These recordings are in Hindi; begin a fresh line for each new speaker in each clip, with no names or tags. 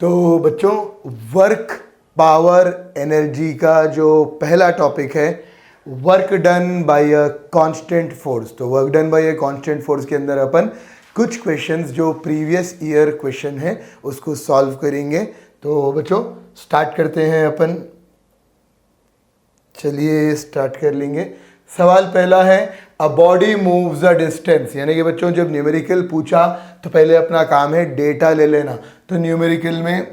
तो बच्चों, वर्क पावर एनर्जी का जो पहला टॉपिक है, work done by a constant force. तो work done by a constant force के अंदर अपन कुछ क्वेश्चंस जो प्रीवियस ईयर क्वेश्चन है उसको सॉल्व करेंगे। तो बच्चों स्टार्ट करते हैं अपन। चलिए स्टार्ट कर लेंगे। सवाल पहला है, a body moves a distance. यानी कि बच्चों जब न्यूमेरिकल पूछा तो पहले अपना काम है डेटा ले लेना। तो न्यूमेरिकल में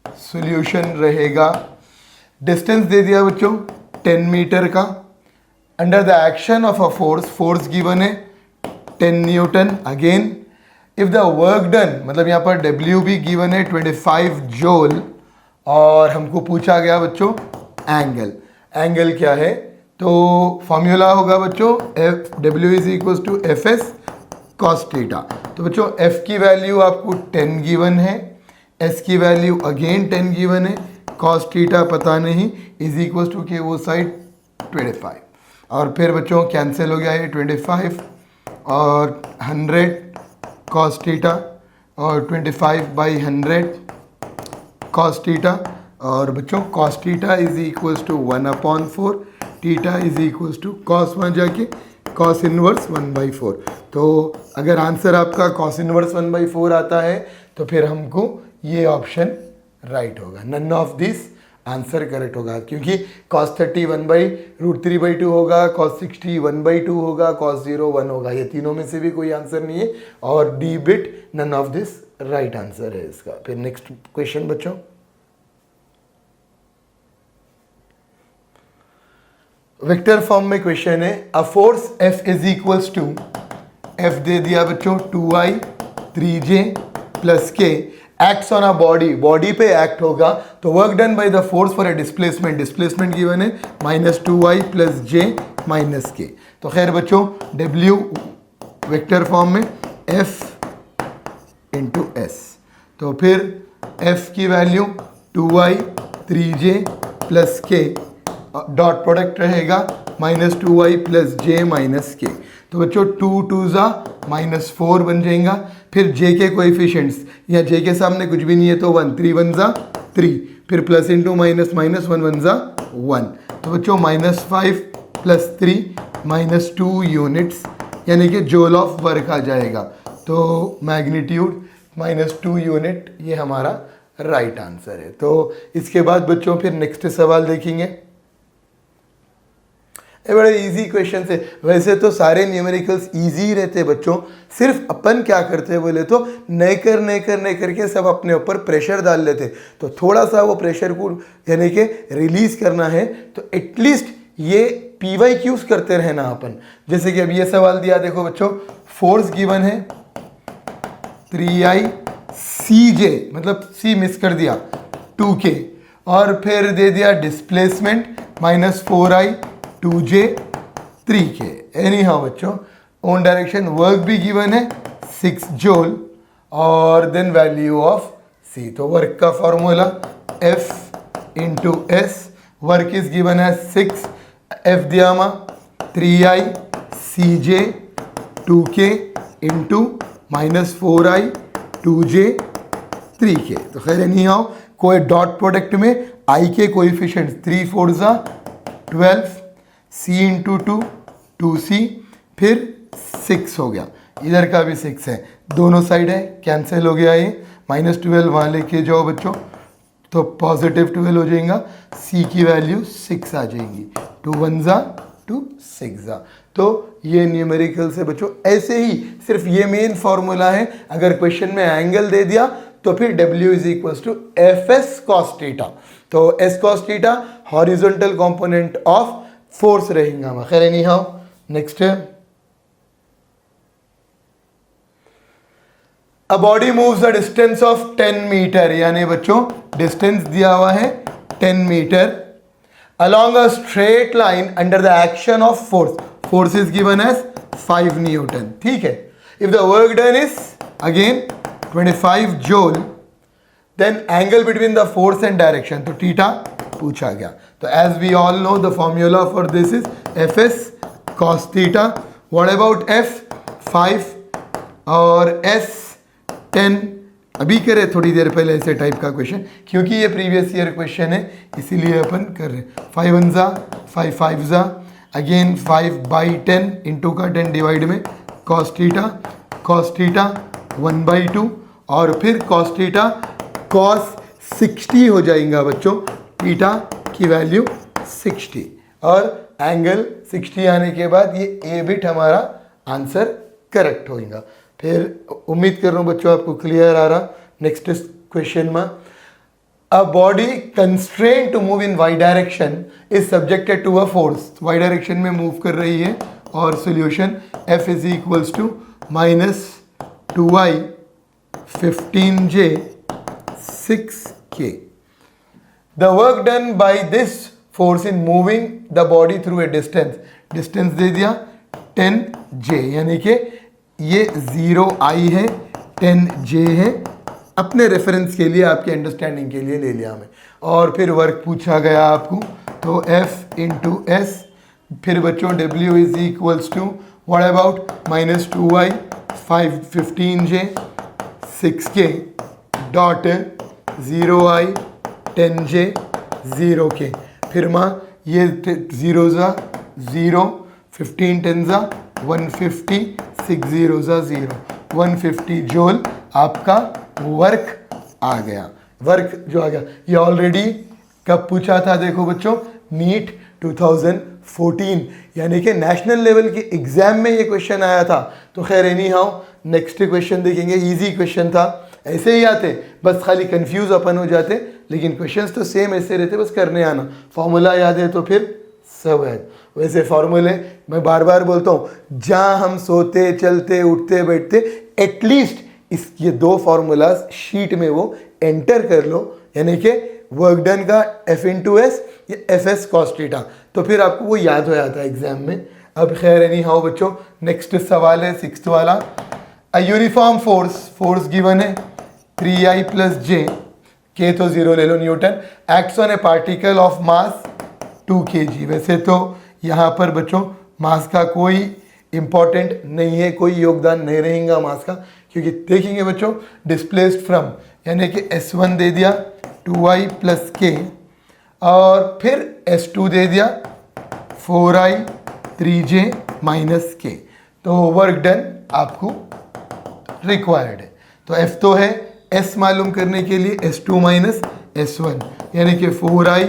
सॉल्यूशन रहेगा, डिस्टेंस दे दिया बच्चों 10 मीटर का, under the action of a force given है 10 Newton. Again if the work done, मतलब यहाँ पर डब्ल्यू भी गिवन है 25 जूल, और हमको पूछा गया बच्चों एंगल क्या है। तो फॉर्मूला होगा बच्चों F W is equal to F S cos theta. तो बच्चों एफ की वैल्यू आपको 10 गिवन है, एस की वैल्यू अगेन 10 गिवन है, कॉस थीटा पता नहीं, इज इक्वल टू के वो साइड 25, और फिर बच्चों कैंसिल हो गया ये 25 और 100 कॉस थीटा, और 25/100 कॉस थीटा, और बच्चों cos theta is equal to 1/4, theta is equal to cos वहाँ जाके कॉस इनवर्स 1/4। तो अगर आंसर आपका कॉस इनवर्स 1/4 आता है तो फिर हमको ये ऑप्शन राइट होगा। None of this answer correct होगा, क्योंकि cos 30 1/√3/2 होगा, cos 60 1/2 होगा, cos 0 1 होगा। ये तीनों में से भी कोई आंसर नहीं है, और D bit none of this right answer है इसका। फिर नेक्स्ट क्वेश्चन बच्चों, वेक्टर फॉर्म में क्वेश्चन है, a force F is equals to, F दे दिया बच्चों 2I 3J plus K, acts on a body पे एक्ट होगा। तो work done by the force for a displacement given है -2I plus J minus K। तो खैर बच्चों W वेक्टर फॉर्म में F इंटू S, तो फिर F की value 2I 3J plus K, dot product रहेगा -2I plus J minus K। तो बच्चों 2 2 ज़ा -4 बन जाएगा। फिर J के कोएफिशिएंट्स, या J के सामने कुछ भी नहीं है तो 1, 3 1 ज़ा 3, फिर प्लस इंटू माइनस, -1 1 ज़ा 1। तो बच्चों -5 प्लस 3 -2 यूनिट्स, यानी कि जूल ऑफ वर्क आ जाएगा। तो मैग्नीट्यूड -2 यूनिट, ये हमारा राइट आंसर है। तो इसके बाद बच्चों फिर नेक्स्ट सवाल देखेंगे। ये बड़े इजी क्वेश्चन है। वैसे तो सारे न्यूमेरिकल्स इजी रहते बच्चों, सिर्फ अपन क्या करते हैं बोले तो नहीं करके सब अपने ऊपर प्रेशर डाल लेते। तो थोड़ा सा वो प्रेशर को यानी कि रिलीज करना है तो एटलीस्ट ये PYQs करते रहना अपन। जैसे कि अब ये सवाल दिया, देखो बच्चों फोर्स गिवन है 3I CJ, मतलब C मिस कर दिया 2K, और फिर दे दिया displacement -4I 2J 3K। Any how बच्चों ऑन डायरेक्शन वर्क भी गिवन है 6 जूल, और देन वैल्यू ऑफ C। तो वर्क का formula F into S, work is given है 6, F दिया 3I CJ 2K into -4I 2J 3K। तो खैर एनी हाउ कोई डॉट प्रोडक्ट में I के कोएफिशिएंट्स 3 4 ज़ा 12, C इंटू 2 2C, फिर 6 हो गया, इधर का भी 6 है, दोनों साइड है कैंसिल हो गया, ये -12 वहाँ लेके जाओ बच्चों तो +12 हो जाएगा, C की वैल्यू 6 आ जाएगी, 2 1 ज़ा 2 6 ज़ा। तो ये न्यूमेरिकल से बच्चों ऐसे ही सिर्फ ये मेन फॉर्मूला है। अगर क्वेश्चन में एंगल दे दिया तो फिर W is equal to FS cos theta. तो S cos theta horizontal component of force रहेगा। खैर एनी हाउ नेक्स्ट है, a body moves the distance of 10 metre, यानी बच्चों डिस्टेंस दिया हुआ है 10 metre along a straight line under the action of force is given as 5 Newton. ठीक है, if the work done is again 25 joule, then angle between the force and direction, तो थीटा पूछा गया। तो as we all know the formula for this is Fs cos theta, what about F 5 और S 10 अभी करे थोड़ी देर पहले ऐसे टाइप का क्वेश्चन, क्योंकि ये प्रीवियस ईयर क्वेश्चन है इसीलिए अपन कर रहे हैं। 5 1 जा 5 5 जा, अगेन 5/10 इंटू का 10 डिवाइड में cos थीटा 1/2 और फिर cos थीटा cos 60 हो जाएगा बच्चों, थीटा की वैल्यू 60 और एंगल 60 आने के बाद ये ए बिट हमारा आंसर करेक्ट होगा। फिर उम्मीद कर रहा हूँ बच्चों आपको क्लियर आ रहा। नेक्स्ट क्वेश्चन में, a body constrained to move in Y direction is subjected to a force, Y direction में मूव कर रही है और solution F is equals to -2i 15j 6k। The work done by this force in moving the body through a distance, distance दे दिया 10j, यानी कि ये 0i है 10j है, अपने रेफरेंस के लिए आपके अंडरस्टैंडिंग के लिए ले लिया हमें। और फिर वर्क पूछा गया आपको तो F इंटू एस, फिर बच्चों W is equals to what about -2i 15j 6k dot 0i 10j 0k। फिर माँ ये 0 ज़ा 0, 15 10 ज़ा 150, 6 0 ज़ा 0, 150 जूल आपका वर्क आ गया। वर्क जो आ गया ये ऑलरेडी कब पूछा था देखो बच्चों, नीट 2014 यानी कि नेशनल लेवल के एग्जाम में ये क्वेश्चन आया था। तो खैर एनी हाउ नेक्स्ट क्वेश्चन देखेंगे, इजी क्वेश्चन था, ऐसे ही आते बस खाली कंफ्यूज अपन हो जाते, लेकिन क्वेश्चंस तो सेम ऐसे रहते, बस करने आना, फॉर्मूला याद है तो फिर सब है। वैसे फॉर्मूले मैं बार बार बोलता हूँ, जहाँ हम सोते चलते उठते बैठते एटलीस्ट इस ये 2 फार्मूलाज शीट में वो एंटर कर लो, यानी कि वर्क डन का F इंटू एस या FS cos थीटा, तो फिर आपको वो याद हो जाता है एग्जाम में। अब खैर एनी हाउ बच्चों नेक्स्ट सवाल है 6th वाला, अ यूनिफॉर्म फोर्स गिवन है 3i प्लस j, k तो 0 ले लो newton, acts on a particle of mass 2 kg। वैसे तो यहाँ पर बच्चों मास का कोई इंपॉर्टेंट नहीं है, कोई योगदान नहीं रहेगा मास का, क्योंकि देखेंगे बच्चों डिस्प्लेस्ड फ्रॉम यानी कि S1 दे दिया 2i प्लस k और फिर S2 दे दिया 4i 3j माइनस k, तो वर्क डन आपको रिक्वायर्ड है। तो F तो है, S मालूम करने के लिए S2 माइनस S1 यानी कि 4i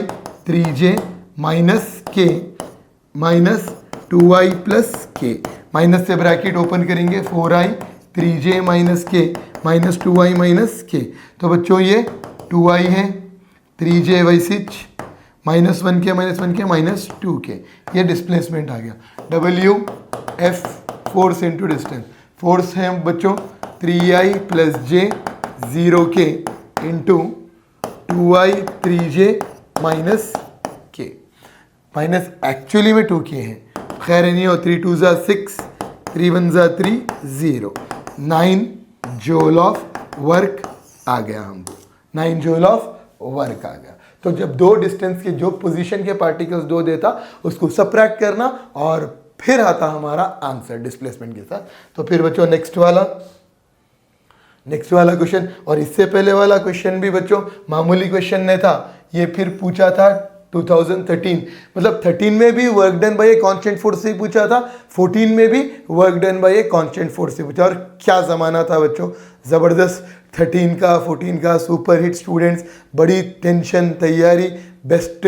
3j minus k minus 2i plus k, minus से ब्रैकेट ओपन करेंगे 4i 3j minus k minus 2i minus k। तो बच्चों ये 2i है, 3j वैसिच -1k माइनस 2k, ये डिस्प्लेसमेंट आ गया। W F force into distance, force है बच्चों 3i plus j 0k into 2i 3j minus k, minus actually में 2k है, खैर नहीं हो, 3 2 ज़ा 6, 3 1 ज़ा 3 0, 9 जूल ऑफ वर्क आ गया हमको, 9 जूल ऑफ वर्क आ गया। तो जब 2 डिस्टेंस के जो पोजीशन के पार्टिकल्स 2 देता उसको सबट्रैक्ट करना और फिर आता हमारा आंसर डिस्प्लेसमेंट के साथ। तो फिर बच्चों नेक्स्ट वाला क्वेश्चन, और इससे पहले वाला क्वेश्चन भी बच्चों मामूली क्वेश्चन नहीं था, ये फिर पूछा था 2013, मतलब 13 में भी work done by a constant force से पूछा था, 14 में भी work done by a constant force से पूछा। और क्या ज़माना था बच्चों, ज़बरदस्त 13 का 14 का सुपर हिट स्टूडेंट्स, बड़ी टेंशन तैयारी, बेस्ट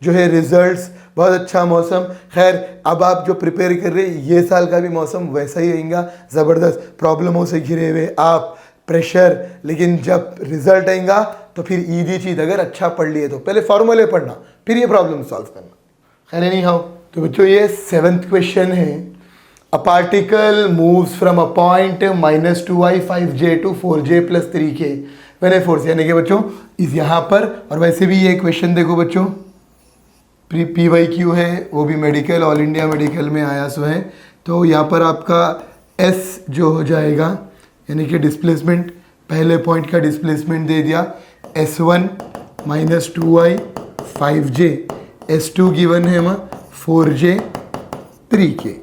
जो है रिजल्ट्स, बहुत अच्छा मौसम। खैर अब आप जो प्रिपेयर कर रहे हैं ये साल का भी मौसम वैसा ही रहेगा, ज़बरदस्त प्रॉब्लमों से घिरे हुए आप, प्रेशर, लेकिन जब रिजल्ट आएगा तो फिर ईजी चीज़, अगर अच्छा पढ़ लिए तो पहले फॉर्मूले पढ़ना फिर ये प्रॉब्लम सॉल्व करना। खैर नहीं हाउ, तो बच्चों ये 7th क्वेश्चन है, a particle moves from a point -2i 5j to 4j plus 3k when a force, यानी कि बच्चों इस यहाँ पर, और वैसे भी ये क्वेश्चन देखो बच्चों PYQ है, वो भी मेडिकल, ऑल इंडिया मेडिकल में आया सो है। तो यहाँ पर आपका S जो हो जाएगा यानी कि डिस्प्लेसमेंट, पहले पॉइंट का डिस्प्लेसमेंट दे दिया S1 -2i 5j, S2 given है वहाँ 4j 3k,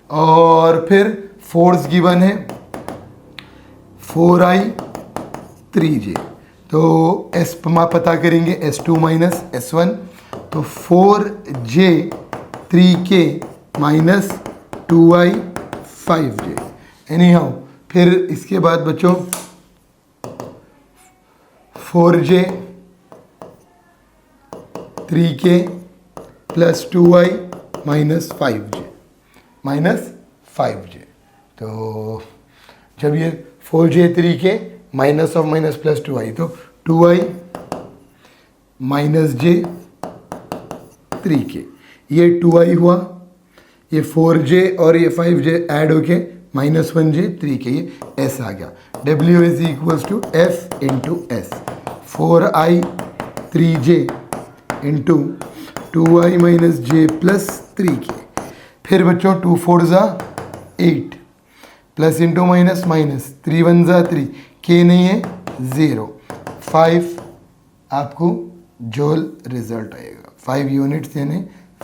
और फिर फोर्स गिवन है 4i 3J। तो S पता करेंगे S2 माइनस S1, तो 4J 3K minus 2I 5J। Any how फिर इसके बाद बच्चों 4J 3K plus 2I minus 5J। तो जब ये 4J 3K minus of minus plus 2I, तो 2I माइनस J 3K, ये 2I हुआ, ये 4J और ये 5J ऐड होके माइनस 1J 3K, ये S आ गया। W is equals to F into S, 4I 3J into 2I minus J plus 3K। फिर बच्चों 2 4 ज़ा 8 प्लस इंटू माइनस माइनस 3 1 ज़ा 3, K नहीं है 0, 5 आपको जूल रिजल्ट आएगा, 5 यूनिट्स यानी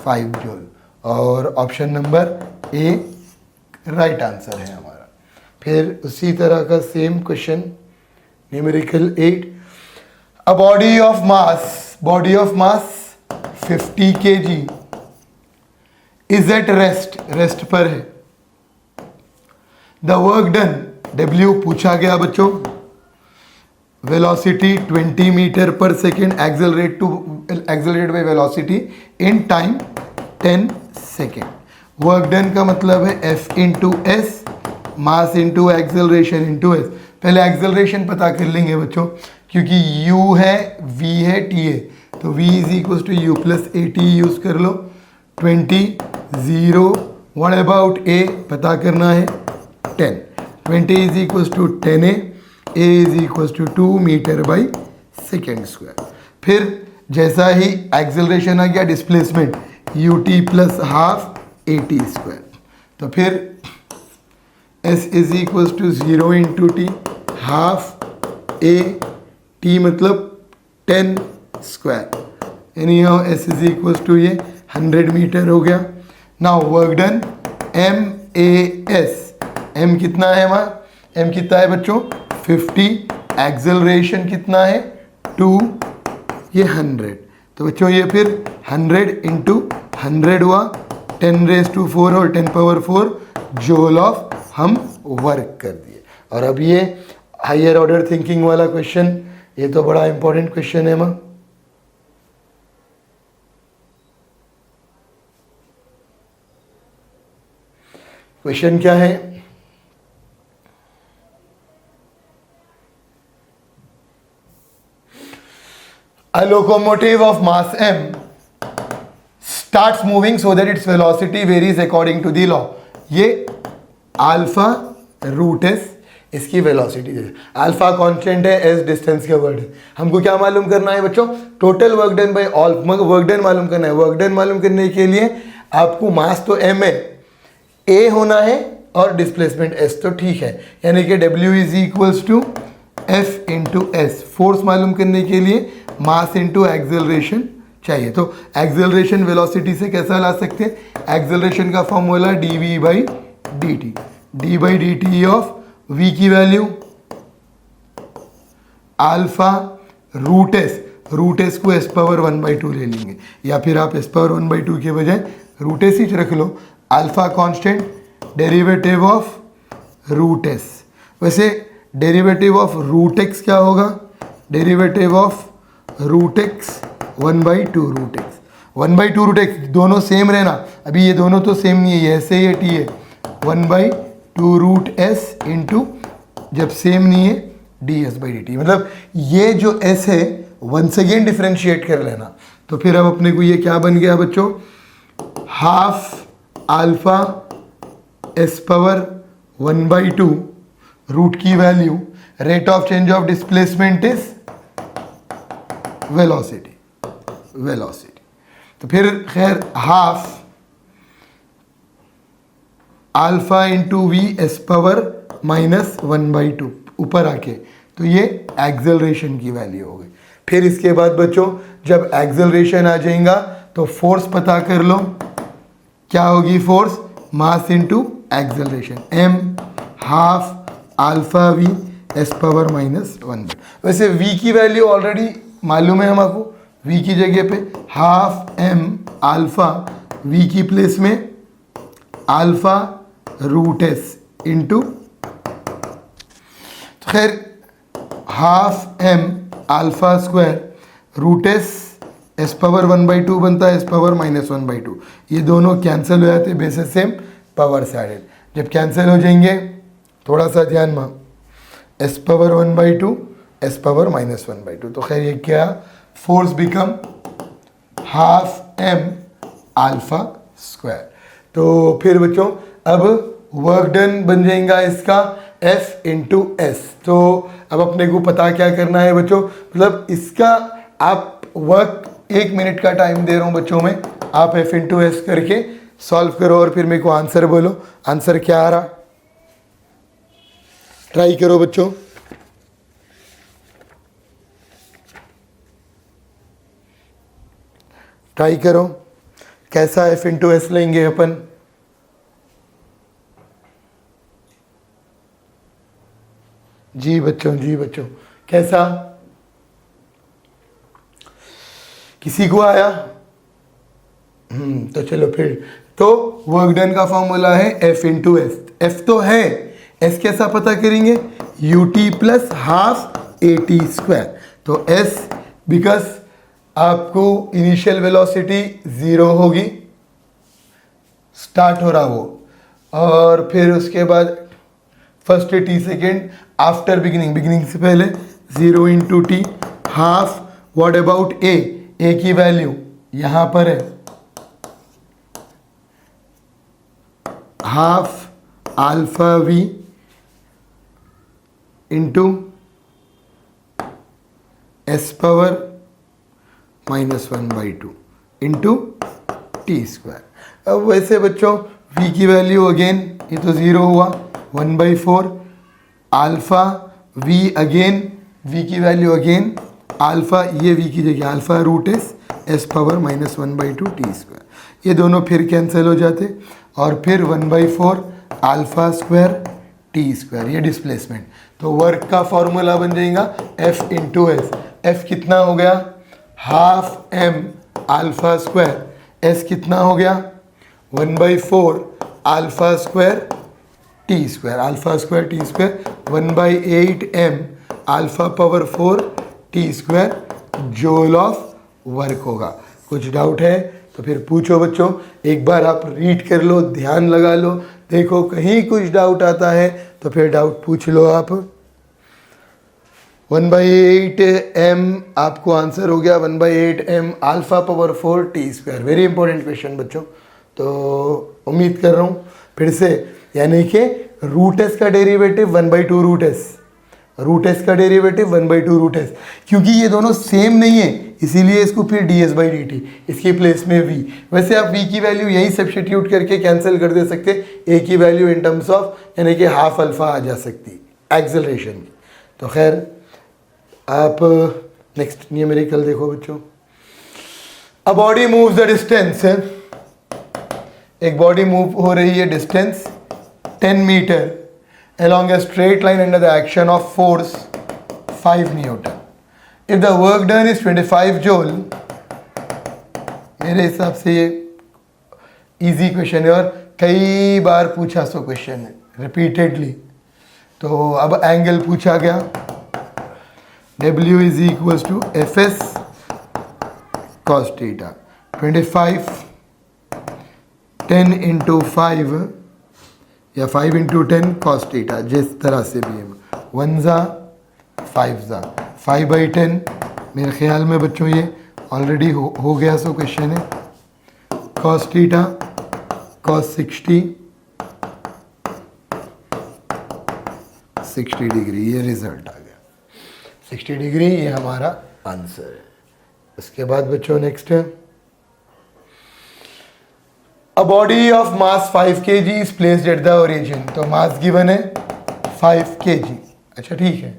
5 जूल। और option number A right answer है हमारा। फिर उसी तरह का same question numerical 8, a body of mass 50 kg is at rest पर है। द वर्क डन, W पूछा गया बच्चों, वेलोसिटी 20 मीटर पर second, accelerate by velocity in time 10 second. Work done का मतलब है F into S, mass into acceleration into S. पहले एक्सेलरेशन पता कर लेंगे बच्चों, क्योंकि U है, V है, T है, तो V is equal to U plus AT use कर लो। 20 0, व्हाट अबाउट A पता करना है 10, 20 is equal to 10A, A is equal to 2 metre by second square. फिर जैसा ही एक्सेलरेशन आ गया, displacement UT plus half AT square, तो फिर S is equal to 0 into T, half A T मतलब 10 स्क्वायर, यानी S इज इक्वल टू ये 100 मीटर हो गया। Now work done MAS, M कितना है वहाँ, M कितना है बच्चों 50, एक्सेलरेशन कितना है 2, ये 100, तो बच्चों ये फिर 100 इंटू 100 हुआ, 10⁴ और 10 पावर 4 जूल ऑफ हम वर्क कर दिए। और अब ये हायर ऑर्डर थिंकिंग वाला क्वेश्चन, ये तो बड़ा इंपॉर्टेंट क्वेश्चन है माँ। क्वेश्चन क्या है, a locomotive of mass m starts moving so that its velocity varies according to the law। ये अल्फा रूट एस इसकी वेलोसिटी है, अल्फा कांस्टेंट है, एस डिस्टेंस का वर्ड है। हमको क्या मालूम करना है बच्चों, total work done bye all, work done मालूम करना है। वर्क डन मालूम करने के लिए आपको मास तो m है, a होना है और डिस्प्लेसमेंट s, तो ठीक है, यानी कि W is equals to F into S. Force मालूम करने के लिए मास इंटू एक्सेलरेशन चाहिए, तो एक्सेलरेशन वेलोसिटी से कैसा ला सकते हैं, एक्सेलरेशन का formula dv by dt, d by D T of v की वैल्यू अल्फा रूट एस को s पावर 1/2 ले लेंगे, या फिर आप s पावर 1/2 के बजाय रूट एस ही रख लो। Alpha constant, derivative of root s, वैसे डेरिवेटिव ऑफ रूट एक्स क्या होगा, derivative of root x 1/2 root x, 1/2 root x, दोनों सेम रहना, अभी ये दोनों तो सेम नहीं है, ये ऐसे ये टी है, 1/2 रूट एस इंटू, जब सेम नहीं है D S by D T, मतलब ये जो एस है वंस अगेन डिफ्रेंशिएट कर लेना। तो फिर अब अपने को ये क्या बन गया बच्चों, half alpha s power 1/2 root की value, rate of change of displacement is velocity, तो फिर खैर half alpha into v s power minus 1/2 ऊपर आके, तो ये एक्सेलरेशन की वैल्यू हो गई। फिर इसके बाद बच्चों जब एक्सेलरेशन आ जाएगा तो फोर्स पता कर लो, क्या होगी force, mass into acceleration, m half alpha V s power minus 1। वैसे v की वैल्यू ऑलरेडी मालूम है हमको, v की जगह पे हाफ m अल्फा, v की प्लेस में अल्फा रूट s इंटू, तो खैर half m alpha square root s power 1/2 बनता है, s पावर -1/2, ये दोनों कैंसिल हो जाते हैं बेसिस सेम पावर से एडेड। जब कैंसिल हो जाएंगे थोड़ा सा ध्यान में, s पावर 1/2 s पावर -1/2, तो खैर ये क्या, force become half m alpha square. तो फिर बच्चों अब वर्क डन बन जाएगा इसका F इंटू एस। तो अब अपने को पता क्या करना है बच्चों, मतलब इसका आप वर्क 1 मिनट का टाइम दे रहा हूँ बच्चों में, आप F इंटू एस करके सॉल्व करो और फिर मेरे को आंसर बोलो, आंसर क्या आ रहा, ट्राई करो बच्चों। ट्राई करो, कैसा F इंटू एस लेंगे अपन। जी बच्चों कैसा, किसी को आया? तो चलो फिर, तो वर्क डन का फॉर्मूला है F इंटू एस। F तो है, S कैसा पता करेंगे, ut plus half AT square. तो S बिकॉज आपको इनिशियल वेलोसिटी 0 होगी, स्टार्ट हो रहा वो, और फिर उसके बाद first t second after beginning से पहले 0 into T half, what about a की वैल्यू यहां पर है half alpha v into s power -1/2 into T square. अब वैसे बच्चों v की वैल्यू अगेन, ये तो 0 हुआ, 1/4 अल्फा v अगेन, v की वैल्यू अगेन अल्फा, ये v की जगह alpha root s power -1/2 T square, ये दोनों फिर कैंसिल हो जाते, और फिर 1/4 अल्फा स्क्वायर टी स्क्वायर, ये डिस्प्लेसमेंट। तो वर्क का फॉर्मूला बन जाएगा F इंटू एस। F कितना हो गया, half m alpha square, S कितना हो गया 1/4 alpha square T square, alpha square T square 1/8 m alpha power 4 T square joule of work होगा। कुछ डाउट है तो फिर पूछो बच्चों, एक बार आप रीड कर लो, ध्यान लगा लो, देखो कहीं कुछ डाउट आता है तो फिर डाउट पूछ लो आप। 1/8 m आपको आंसर हो गया 1/8 m alpha power 4 T square. Very important question बच्चों, तो उम्मीद कर रहा हूँ फिर से, यानी कि रूट एस का डेरिवेटिव 1/2 रूट एस का डेरिवेटिव 1/2 रूट एस, क्योंकि ये दोनों सेम नहीं है इसीलिए इसको फिर ds/dt, इसकी प्लेस में v। वैसे आप v की वैल्यू यही सब्स्टिट्यूट करके कैंसिल कर दे सकते, a की वैल्यू इन टर्म्स ऑफ यानी कि हाफ अल्फा आ जा सकती एक्सेलरेशन की। तो खैर आप नेक्स्ट न्यूमेरिकल देखो बच्चों। A body moves the distance, एक बॉडी मूव हो रही है distance 10 metre along a straight line under the action of force 5 Newton. If the work done is 25 joule, मेरे हिसाब से ये इजी क्वेश्चन है और कई बार पूछा सो क्वेश्चन है रिपीटेडली। तो अब एंगल पूछा गया, W is equals to Fs cos theta, 25 10 into 5 या 5 इंटू 10 कॉस थीटा, जिस तरह से भी है, 1 ज़ा 5 ज़ा 5/10। मेरे ख्याल में बच्चों ये ऑलरेडी हो गया सो क्वेश्चन है। कॉस थीटा कॉस 60 डिग्री, ये रिजल्ट आ गया 60 डिग्री, ये हमारा आंसर है। उसके बाद बच्चों नेक्स्ट है, A body of mass 5 kg is placed at the origin. तो मास गिवन है 5 kg, अच्छा ठीक है,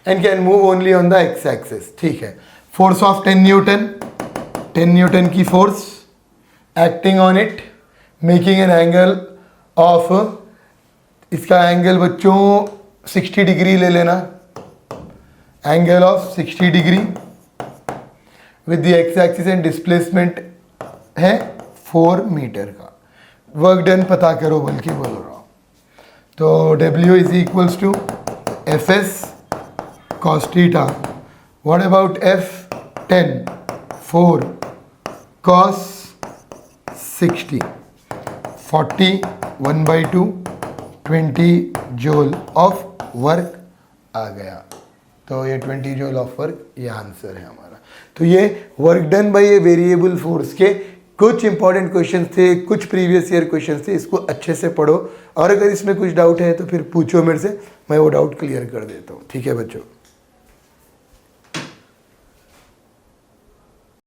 and can move only on the x axis, ठीक है। फोर्स ऑफ 10 न्यूटन, 10 न्यूटन की force acting on it, making an angle of, इसका एंगल बच्चों 60 डिग्री ले लेना, angle of 60 degree with the x axis and displacement है 4 मीटर का। वर्क डन पता करो बोल के बोल रहा हूँ। तो W is equals to F S cos theta. What about F10 4 cos 60 40 1/2 20 joule of work आ गया। तो ये 20 जूल ऑफ वर्क ये आंसर है हमारा। तो ये work done by a variable force के कुछ इंपॉर्टेंट क्वेश्चन थे, कुछ प्रीवियस ईयर क्वेश्चन थे। इसको अच्छे से पढ़ो और अगर इसमें कुछ डाउट है तो फिर पूछो मेरे से, मैं वो डाउट क्लियर कर देता हूँ। ठीक है बच्चों।